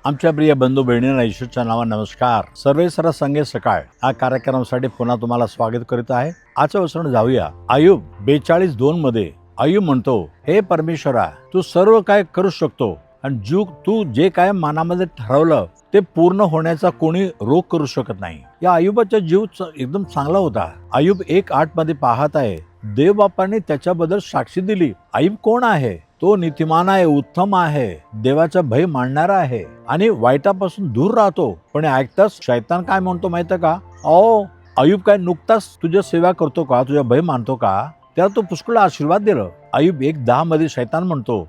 आमच्या प्रिय बंधू बहिणींना येशूच्या नावाने नमस्कार. सर्वे सर संगे सकाळ हा कार्यक्रमासाठी पुन्हा तुम्हाला स्वागत करीत आहे. आजचं वचन जाऊया आयुब 42:2 मध्ये. आयुब म्हणतो, हे परमेश्वरा, तू सर्व काय करू शकतो आणि तू जे काय मनामध्ये ठरवलं ते पूर्ण होण्याचा कोणी रोख करू शकत नाही. या आयुबाचा जीव एकदम चांगला होता. आयुब 1:8 मध्ये पाहत आहे, देव बापाने त्याच्याबद्दल साक्षी दिली. आयुब कोण आहे? तो नीतिमान आहे, उत्तम आहे, देवाचा भय मानणारा आहे आणि वाईटापासून दूर राहतो. पण ऐकताच शैतान काय म्हणतो माहिती का? आयुब काय नुकताच तुझ्या सेवा करतो का, तुझ्या भय मानतो का? त्याला तो पुष्कळ आशीर्वाद दिला. आयुब 1:10 मध्ये शैतान म्हणतो,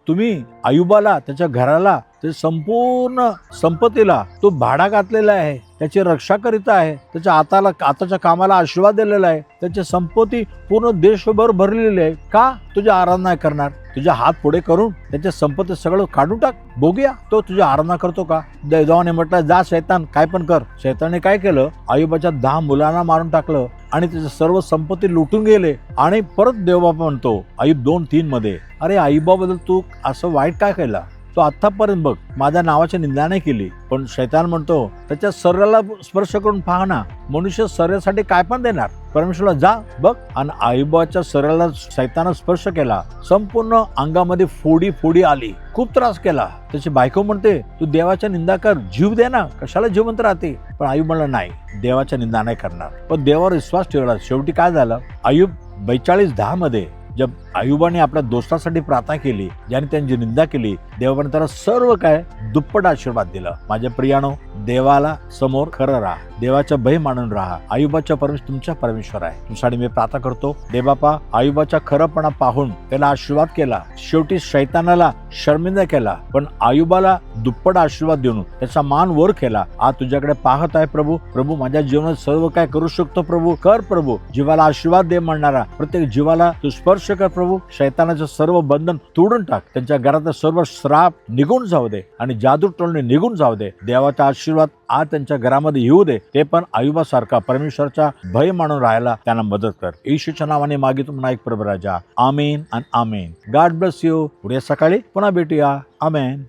तुम्ही आयुबाला, त्याच्या घराला, त्याच्या संपूर्ण संपत्तीला तो भाडा घातलेला आहे, त्याची रक्षा करीत आहे, त्याच्या आताच्या कामाला आशीर्वाद दिलेला आहे, त्याची संपत्ती पूर्ण देशभर भरलेली आहे. का तुझ्या आराधना करणार? तुझ्या हात पुढे करून त्याच्या संपत्ती सगळं काढून टाक, बघूया तो तुझ्या आराधना करतो का. देवाने म्हटलं, जा शैतान, काय पण कर. शैताने काय केलं? आयुबाच्या 10 मुलांना मारून टाकलं आणि त्याची सर्व संपत्ती लुटून गेले. आणि परत देवबापा म्हणतो आयुब 2:3 मध्ये, अरे आयुबाबद्दल तू असं वाईट काय केलं? तो आतापर्यंत बघ माझ्या नावाची निंदा नाही केली. पण शैतान म्हणतो, त्याच्या शरीराला स्पर्श करून पहा ना, मनुष्य शरीरासाठी काय पण देणार. परमेश्वरला जा बघ. आणि आयुबाच्या शरीराला शैतानं स्पर्श केला, संपूर्ण अंगामध्ये फोडी आली, खूप त्रास केला. त्याची बायको म्हणते, तू देवाच्या निंदा कर, जीव दे ना, कशाला जिवंत राहते. पण आयुब म्हणला, नाही, देवाच्या निंदा नाही करणार. पण देवावर विश्वास ठेवला. शेवटी काय झालं? आयुब 42:10 मध्ये जब आयुबाने आपल्या दोस्तासाठी प्रार्थना केली, ज्याने त्यांची निंदा केली, देवाने त्याला सर्व काय दुप्पट आशीर्वाद दिला. माझ्या प्रियानो, देवाला समोर खरं राहा, देवाचा भय मानून राहा. आयुबाचा परमेश्वर तुमचा परमेश्वर आहे. तुमच्यासाठी मी प्रार्थना करतो. देवबापा, आयुबाचा खरंपणा पाहून त्याला आशीर्वाद केला, शेवटी शैतानाला शर्मिंदा केला, पण आयुबाला दुप्पट आशीर्वाद देऊन त्याचा मान वर केला. आज तुझ्याकडे पाहत आहे प्रभू, माझ्या जीवनात सर्व काय करू शकतो प्रभू, कर प्रभू. जीवाला आशीर्वाद दे म्हणणारा प्रत्येक जीवाला तू स्पर्श कर प्रभू. शैतानाचं सर्व बंधन तोडून टाक. त्यांच्या घरातलं सर्व श्राप निघून जाऊ दे आणि जादू टोळणे निघून जाऊ दे. देवाचा आशीर्वाद आज त्यांच्या घरामध्ये येऊ दे. ते पण आयुबासारखा परमेश्वरचा भय मानून राहायला त्यांना मदत कर. येशूच्या नावाने मागितो म्हणा एक प्रभू राजा. आमेन आणि आमेन. God bless you. उद्या सकाळी पुन्हा भेटूया. आमेन.